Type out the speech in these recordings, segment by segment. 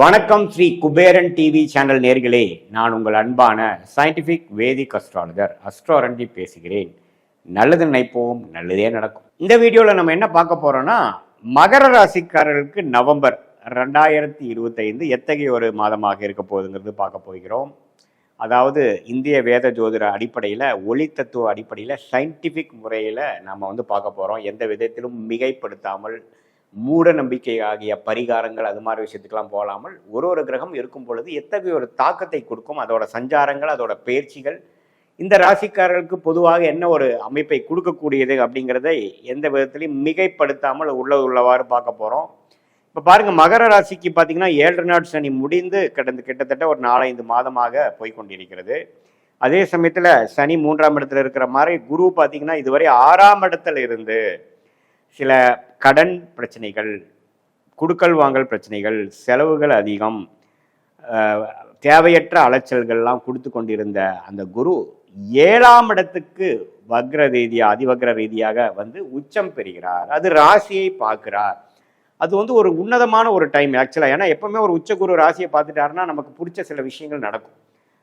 வணக்கம் Sri Kuberan TV channel நேர்களே, நான் உங்கள் அன்பான சயின்டிபிக் வேதிக் அஸ்ட்ராலஜர் அஸ்ட்ரோரஞ்சி பேசுகிறேன். நல்லது நினைப்போம், நல்லதே நடக்கும். இந்த வீடியோவில் நம்ம என்ன பார்க்க போறோம்னா, மகர ராசிக்காரர்களுக்கு நவம்பர் 2025 எத்தகைய ஒரு மாதமாக இருக்க போகுதுங்கிறது பார்க்க போகிறோம். அதாவது இந்திய வேத ஜோதிட அடிப்படையில், ஒளி தத்துவ அடிப்படையில், சயின்டிஃபிக் முறையில் நம்ம பார்க்க போகிறோம். எந்த விதத்திலும் மிகைப்படுத்தாமல், மூட நம்பிக்கை ஆகிய பரிகாரங்கள் அது மாதிரி விஷயத்துக்கெல்லாம் போகாமல், ஒரு கிரகம் இருக்கும் பொழுது எத்தகைய ஒரு தாக்கத்தை கொடுக்கும், அதோட சஞ்சாரங்கள், அதோட பயிற்சிகள் இந்த ராசிக்காரர்களுக்கு பொதுவாக என்ன ஒரு அமைப்பை கொடுக்கக்கூடியது அப்படிங்கிறதை எந்த விதத்திலையும் மிகைப்படுத்தாமல் உள்ளவாறு பார்க்க போகிறோம். இப்போ பாருங்கள், மகர ராசிக்கு பார்த்தீங்கன்னா 7 நாள் சனி முடிந்து கிட்டத்தட்ட ஒரு 4-5 மாதமாக போய்கொண்டிருக்கிறது. அதே சமயத்தில் சனி 3ஆம் இடத்துல இருக்கிற மாதிரி, குரு பார்த்தீங்கன்னா இதுவரை 6ஆம் இடத்துல இருந்து சில கடன் பிரச்சனைகள், குடுக்கல் வாங்கல் பிரச்சனைகள், செலவுகள் அதிகம், தேவையற்ற அலைச்சல்கள்லாம் கொடுத்து கொண்டிருந்த அந்த குரு 7ஆம் இடத்துக்கு வக்ர ரீதியாக, அதிவக்ர ரீதியாக உச்சம் பெறுகிறார். அது ராசியை பார்க்கிறார். அது ஒரு உன்னதமான ஒரு டைம் ஆக்சுவலாக. ஏன்னா எப்பவுமே ஒரு உச்ச குரு ராசியை பார்த்துட்டாருன்னா நமக்கு பிடிச்ச சில விஷயங்கள் நடக்கும்.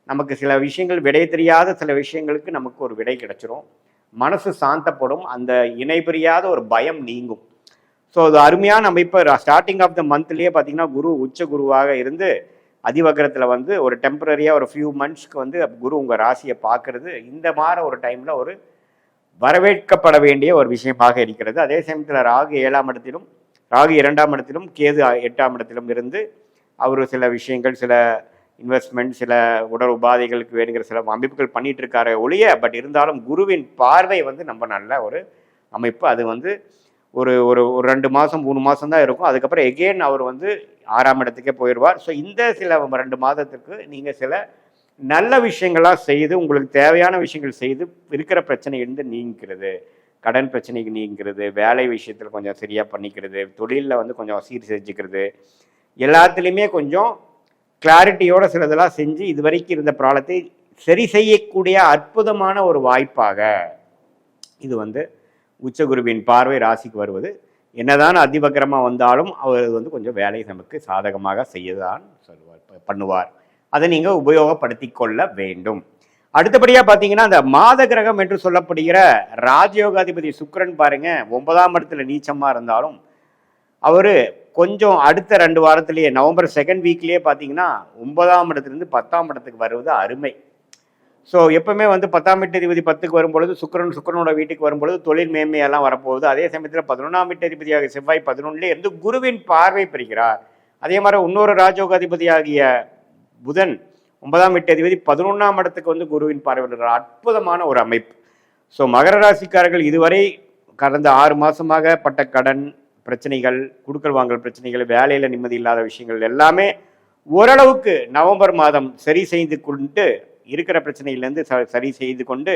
நமக்கு சில விஷயங்கள் விடை தெரியாத சில விஷயங்களுக்கு நமக்கு ஒரு விடை கிடைச்சிரும். மனசு சாந்தப்படும், அந்த இணை பிரியாத ஒரு பயம் நீங்கும். ஸோ அது அருமையான அமைப்பு. ஸ்டார்டிங் ஆஃப் த மந்த்லேயே பார்த்தீங்கன்னா குரு உச்ச குருவாக இருந்து அதிவக்கரத்தில் ஒரு டெம்பரரியாக ஒரு ஃபியூ மந்த்ஸ்க்கு குரு உங்கள் ராசியை பார்க்கறது இந்த மாதிரி ஒரு டைமில் ஒரு வரவேற்கப்பட வேண்டிய ஒரு விஷயமாக இருக்கிறது. அதே சமயத்தில் ராகு 7ஆம் இடத்திலும், ராகு 2ஆம் இடத்திலும், கேது 8ஆம் இடத்திலும் இருந்து அவர் சில விஷயங்கள், சில இன்வெஸ்ட்மெண்ட், சில உடல் உபாதைகளுக்கு வேணுங்கிற சில அமைப்புகள் பண்ணிட்டு இருக்காரு ஒழிய, பட் இருந்தாலும் குருவின் பார்வை நம்ம நல்ல ஒரு அமைப்பு. அது ஒரு ஒரு 2 மாதம் 3 மாதம் தான் இருக்கும். அதுக்கப்புறம் எகெயின் அவர் 6ஆம் இடத்துக்கே போயிடுவார். ஸோ இந்த சில 2 மாதத்துக்கு நீங்கள் சில நல்ல விஷயங்களாக செய்து, உங்களுக்கு தேவையான விஷயங்கள் செய்து இருக்கிற பிரச்சனையிலிருந்து நீங்கிறது, கடன் பிரச்சனைக்கு நீங்கிறது, வேலை விஷயத்தில் கொஞ்சம் சரியாக பண்ணிக்கிறது, தொழிலில் கொஞ்சம் சீர் செஞ்சுக்கிறது, எல்லாத்துலேயுமே கொஞ்சம் கிளாரிட்டியோட சிலதெல்லாம் செஞ்சு இதுவரைக்கும் இருந்த ப்ராப்ளத்தை சரி செய்யக்கூடிய அற்புதமான ஒரு வாய்ப்பாக இது உச்சகுருவின் பார்வை ராசிக்கு வருவது. என்னதான் அதிவக்கரமாக வந்தாலும் அவர் கொஞ்சம் வேலையை நமக்கு சாதகமாக செய்யதான் பண்ணுவார். அதை நீங்கள் உபயோகப்படுத்தி கொள்ள வேண்டும். அடுத்தபடியாக பார்த்தீங்கன்னா, அந்த மாத கிரகம் என்று சொல்லப்படுகிற ராஜயோகாதிபதி சுக்கிரன் பாருங்க, 9ஆம் இடத்துல நீச்சமாக இருந்தாலும் அவர் கொஞ்சம் அடுத்த 2 வாரத்திலேயே, நவம்பர் 2nd வீக்லேயே பார்த்தீங்கன்னா 9ஆம் இடத்துலேருந்து 10ஆம் இடத்துக்கு வருவது அருமை. ஸோ எப்பவுமே 10ஆம் வீட்டதிபதி 10க்கு வரும்பொழுது, சுக்கிரனோட வீட்டுக்கு வரும்பொழுது தொழில் மேன்மையெல்லாம் வரப்போகுது. அதே சமயத்தில் 11ஆம் வீட்டதிபதியாக செவ்வாய் 11லே இருந்து குருவின் பார்வை பெறுகிறார். அதே மாதிரி இன்னொரு ராஜயோகாதிபதியாகிய புதன் 9ஆம் வீட்டதிபதி 11ஆம் இடத்துக்கு குருவின் பார்வை பெறுகிறார். அற்புதமான ஒரு அமைப்பு. ஸோ மகர ராசிக்காரர்கள் இதுவரை கடந்த 6 மாதமாக பட்ட கடன் பிரச்சனைகள், குடுக்கல் வாங்கல் பிரச்சனைகள், வேலையில் நிம்மதி இல்லாத விஷயங்கள் எல்லாமே ஓரளவுக்கு நவம்பர் மாதம் சரி செய்து கொண்டு, இருக்கிற பிரச்சனையிலேருந்து சரி செய்து கொண்டு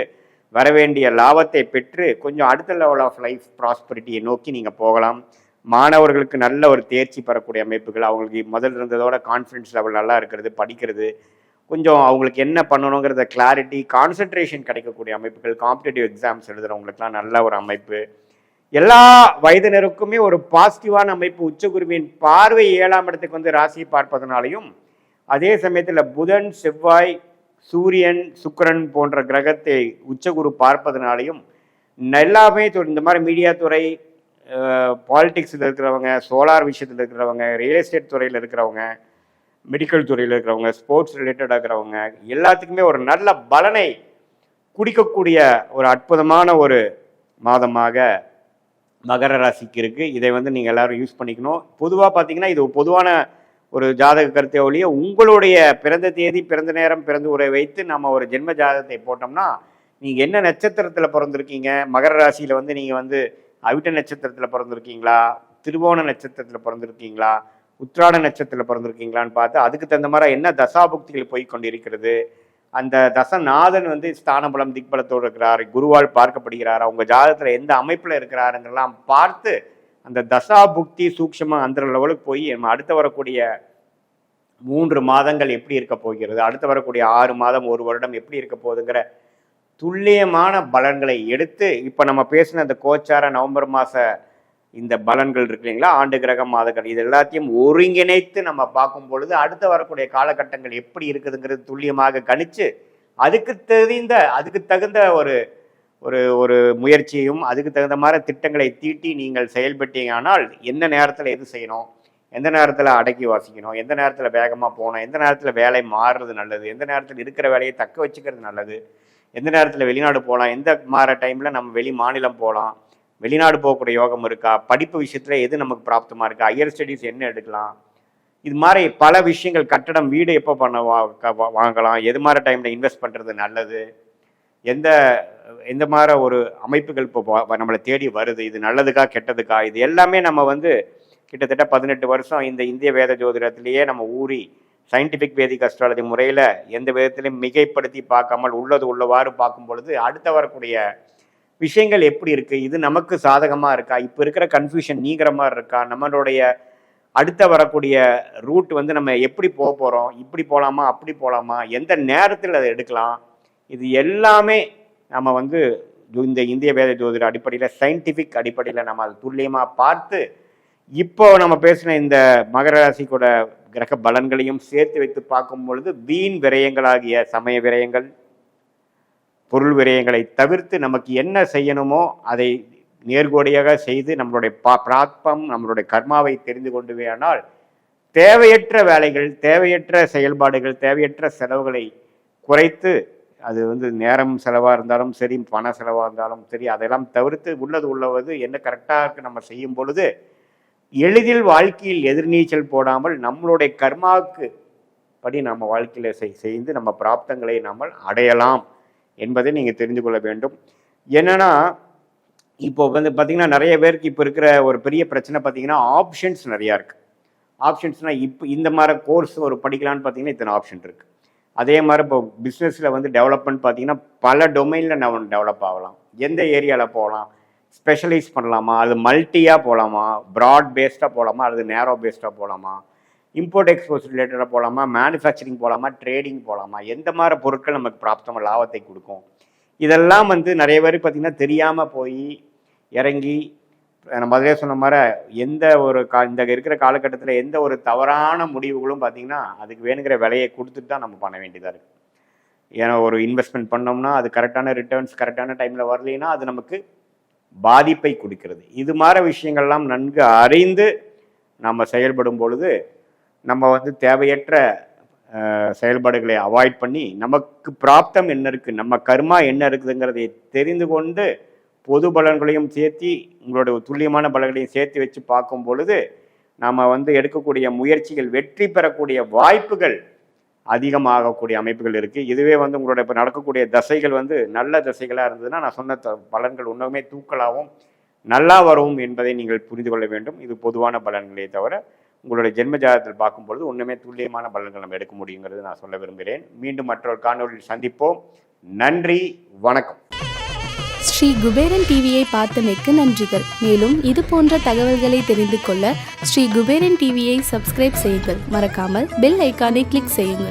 வரவேண்டிய லாபத்தை பெற்று கொஞ்சம் அடுத்த லெவல் ஆஃப் லைஃப் ப்ராஸ்பரிட்டியை நோக்கி நீங்கள் போகலாம். மாணவர்களுக்கு நல்ல ஒரு தேர்ச்சி பெறக்கூடிய அமைப்புகள், அவங்களுக்கு முதல் இருந்ததோட கான்ஃபிடன்ஸ் லெவல் நல்லா இருக்கிறது, படிக்கிறது, கொஞ்சம் அவங்களுக்கு என்ன பண்ணணுங்கிறத கிளாரிட்டி, கான்சன்ட்ரேஷன் கிடைக்கக்கூடிய அமைப்புகள், காம்படிட்டிவ் எக்ஸாம்ஸ் எழுதுகிறவங்களுக்குலாம் நல்ல ஒரு அமைப்பு. எல்லா வயதினருக்குமே ஒரு பாசிட்டிவான அமைப்பு. உச்சகுருவின் பார்வை 7ஆம் இடத்துக்கு ராசியை பார்ப்பதனாலையும், அதே சமயத்தில் புதன், செவ்வாய், சூரியன், சுக்கிரன் போன்ற கிரகத்தை உச்சகுரு பார்ப்பதனாலையும் எல்லாமே இந்த மாதிரி மீடியா துறை, பாலிடிக்ஸில் இருக்கிறவங்க, சோலார் விஷயத்தில் இருக்கிறவங்க, ரியல் எஸ்டேட் துறையில் இருக்கிறவங்க, மெடிக்கல் துறையில் இருக்கிறவங்க, ஸ்போர்ட்ஸ் ரிலேட்டடாக இருக்கிறவங்க எல்லாத்துக்குமே ஒரு நல்ல பலனை குடிக்கக்கூடிய ஒரு அற்புதமான ஒரு மாதமாக மகர ராசிக்கு இருக்குது. இதை நீங்கள் எல்லாரும் யூஸ் பண்ணிக்கணும். பொதுவாக பார்த்தீங்கன்னா இது பொதுவான ஒரு ஜாதக கருத்தை ஒழிய, உங்களுடைய பிறந்த தேதி, பிறந்த நேரம், பிறந்த உரை வைத்து நம்ம ஒரு ஜென்ம ஜாதகத்தை போட்டோம்னா, நீங்கள் என்ன நட்சத்திரத்தில் பிறந்திருக்கீங்க, மகர ராசியில் நீங்கள் அவிட்ட நட்சத்திரத்தில் பிறந்திருக்கீங்களா, திருவோண நட்சத்திரத்தில் பிறந்திருக்கீங்களா, உத்திராட நட்சத்திரத்தில் பிறந்திருக்கீங்களான்னு பார்த்து அதுக்கு தகுந்த மாதிரி என்ன தசாபுக்திகள் போய் கொண்டிருக்கிறது, அந்த தசநாதன் ஸ்தானபலம் திக்பலத்தோடு இருக்கிறார், குருவால் பார்க்கப்படுகிறாரா, உங்கள் ஜாதகத்தில் எந்த அமைப்பில் இருக்கிறாருங்கெல்லாம் பார்த்து அந்த தசா புக்தி சூக்ஷமாக அந்த லெவலுக்கு போய் நம்ம அடுத்து வரக்கூடிய 3 மாதங்கள் எப்படி இருக்க போகிறது, அடுத்து வரக்கூடிய 6 மாதம் 1 வருடம் எப்படி இருக்க போகுதுங்கிற துல்லியமான பலன்களை எடுத்து இப்போ நம்ம பேசின அந்த கோச்சார நவம்பர் மாத இந்த பலன்கள் இருக்கு இல்லைங்களா, ஆண்டு கிரகம் மாதங்கள் இது எல்லாத்தையும் ஒருங்கிணைத்து நம்ம பார்க்கும் பொழுது அடுத்து வரக்கூடிய காலகட்டங்கள் எப்படி இருக்குதுங்கிறது துல்லியமாக கணிச்சு அதுக்கு தகுந்த ஒரு ஒரு ஒரு முயற்சியும் அதுக்கு தகுந்த மாதிரி திட்டங்களை தீட்டி நீங்கள் செயல்பட்டீங்கன்னால் எந்த நேரத்தில் எது செய்யணும், எந்த நேரத்தில் அடக்கி வாசிக்கணும், எந்த நேரத்தில் வேகமாக போகணும், எந்த நேரத்தில் வேலை மாறுறது நல்லது, எந்த நேரத்தில் இருக்கிற வேலையை தக்க வச்சுக்கிறது நல்லது, எந்த நேரத்தில் வெளிநாடு போகலாம், எந்த மாற டைமில் நம்ம வெளி மாநிலம் போகலாம், வெளிநாடு போகக்கூடிய யோகம் இருக்கா, படிப்பு விஷயத்தில் எது நமக்கு பிராப்தமாக இருக்கா, ஹையர் ஸ்டடீஸ் என்ன எடுக்கலாம், இது மாதிரி பல விஷயங்கள், கட்டடம் வீடு எப்போ வாங்கலாம், எது மாதிரி டைமில் இன்வெஸ்ட் பண்ணுறது நல்லது, எந்த மாதிரி ஒரு அமைப்புகள் இப்போ நம்மளை தேடி வருது, இது நல்லதுக்கா கெட்டதுக்கா, இது எல்லாமே நம்ம வந்து கிட்டத்தட்ட 18 வருஷம் இந்த இந்திய வேத ஜோதிடத்திலேயே நம்ம ஊறி சயின்டிஃபிக் வேதிக் அஸ்ட்ராலஜி முறையில் எந்த விதத்திலையும் மிகைப்படுத்தி பார்க்காமல் உள்ளது உள்ளவாறு பார்க்கும் பொழுது அடுத்த வரக்கூடிய விஷயங்கள் எப்படி இருக்குது, இது நமக்கு சாதகமாக இருக்கா, இப்போ இருக்கிற கன்ஃபியூஷன் நீங்கிற மாதிரி இருக்கா, நம்மளுடைய அடுத்த வரக்கூடிய ரூட் வந்து நம்ம எப்படி போக போகிறோம், இப்படி போகலாமா அப்படி போகலாமா, எந்த நேரத்தில் அதை எடுக்கலாம், இது எல்லாமே நம்ம வந்து இந்த இந்திய வேத ஜோதிட அடிப்படையில் சயின்டிஃபிக் அடிப்படையில் நம்ம அதை துல்லியமாக பார்த்து இப்போ நம்ம பேசின இந்த மகர ராசிக்கூட கிரக பலன்களையும் சேர்த்து வைத்து பார்க்கும் பொழுது வீண் விரயங்களாகிய சமய விரயங்கள், பொருள் விரயங்களை தவிர்த்து நமக்கு என்ன செய்யணுமோ அதை நேர்கோடியாக செய்து நம்மளுடைய பிராப்தம் நம்மளுடைய கர்மாவை தெரிந்து கொண்டு வேணால் தேவையற்ற வேலைகள், தேவையற்ற செயல்பாடுகள், தேவையற்ற செலவுகளை குறைத்து, அது வந்து நேரம் செலவாக இருந்தாலும் சரி, பண செலவாக இருந்தாலும் சரி, அதெல்லாம் தவிர்த்து உள்ளது என்ன கரெக்டாக இருக்கு நம்ம செய்யும் பொழுது எளிதில் வாழ்க்கையில் எதிர்நீச்சல் போடாமல் நம்மளுடைய கர்மாவுக்கு படி நம்ம வாழ்க்கையில் செய்து நம்ம பிராப்தங்களை நம்ம அடையலாம் என்பதை நீங்கள் தெரிந்து கொள்ள வேண்டும். என்னன்னா இப்போ வந்து பார்த்தீங்கன்னா நிறைய பேருக்கு இப்போ இருக்கிற ஒரு பெரிய பிரச்சனை பார்த்தீங்கன்னா ஆப்ஷன்ஸ் நிறையா இருக்குது. ஆப்ஷன்ஸ்னால் இப்போ இந்த மாதிரி கோர்ஸ் ஒரு படிக்கலான்னு பார்த்தீங்கன்னா இத்தனை ஆப்ஷன் இருக்குது. அதே மாதிரி இப்போ பிஸ்னஸில் வந்து டெவலப்மெண்ட் பார்த்தீங்கன்னா பல டொமைனில் நம்ம டெவலப் ஆகலாம். எந்த ஏரியாவில் போகலாம், ஸ்பெஷலைஸ் பண்ணலாமா, அது மல்டியாக போகலாமா, ப்ராட் பேஸ்டாக போகலாமா, அல்லது நேரோ பேஸ்டாக போகலாமா, இம்போர்ட் எக்ஸ்போர்ட் ரிலேட்டடாக போகலாமா, மேனுஃபேக்சரிங் போகலாமா, ட்ரேடிங் போகலாமா, எந்த மாதிரி பொருட்கள் நமக்கு பிராப்தமாக லாபத்தை கொடுக்கும், இதெல்லாம் வந்து நிறைய பேர் பார்த்திங்கன்னா தெரியாமல் போய் இறங்கி நம்ம முதலே சொன்ன மாதிரி எந்த ஒரு இந்த இருக்கிற காலகட்டத்தில் எந்த ஒரு தவறான முடிவுகளும் பார்த்திங்கன்னா அதுக்கு வேணுங்கிற விலையை கொடுத்துட்டு தான் நம்ம பண்ண வேண்டியதாக இருக்குது. ஏன்னா ஒரு இன்வெஸ்ட்மெண்ட் பண்ணோம்னா அது கரெக்டான ரிட்டர்ன்ஸ் கரெக்டான டைமில் வரலைன்னா அது நமக்கு பாதிப்பை கொடுக்கிறது. இது மாதிரி விஷயங்கள்லாம் நன்கு அறிந்து நம்ம செயல்படும் பொழுது நம்ம வந்து தேவையற்ற செயல்பாடுகளை அவாய்ட் பண்ணி நமக்கு பிராப்தம் என்ன இருக்குது, நம்ம கர்மா என்ன இருக்குதுங்கிறதை தெரிந்து கொண்டு பொது பலன்களையும் சேர்த்து உங்களுடைய துல்லியமான பலன்களையும் சேர்த்து வச்சு பார்க்கும் பொழுது நம்ம வந்து எடுக்கக்கூடிய முயற்சிகள் வெற்றி பெறக்கூடிய வாய்ப்புகள் அதிகமாகக்கூடிய அமைப்புகள் இருக்குது. இதுவே வந்து உங்களோட இப்போ நடக்கக்கூடிய தசைகள் வந்து நல்ல தசைகளாக இருந்ததுன்னா நான் சொன்ன பலன்கள் இன்னுமே தூக்கலாகவும் நல்லா வரவும் என்பதை நீங்கள் புரிந்து கொள்ள வேண்டும். இது பொதுவான பலன்களே தவிர உங்களுடைய ஜென்ம ஜாதகத்தில் பார்க்கும்பொழுது ஒன்றுமே துல்லியமான பலன்கள் நம்ம எடுக்க முடியுங்கிறது நான் சொல்ல விரும்புகிறேன். மீண்டும் மற்றொரு காணொலியில் சந்திப்போம். நன்றி, வணக்கம். ஸ்ரீ குபேரன் டிவியை பார்த்தமைக்கு நன்றிகள். மேலும் இது போன்ற தகவல்களை தெரிந்து கொள்ள ஸ்ரீ குபேரன் டிவியை சப்ஸ்கிரைப் செய்யுங்கள். மறக்காமல் பெல் ஐக்கானை கிளிக் செய்யுங்கள்.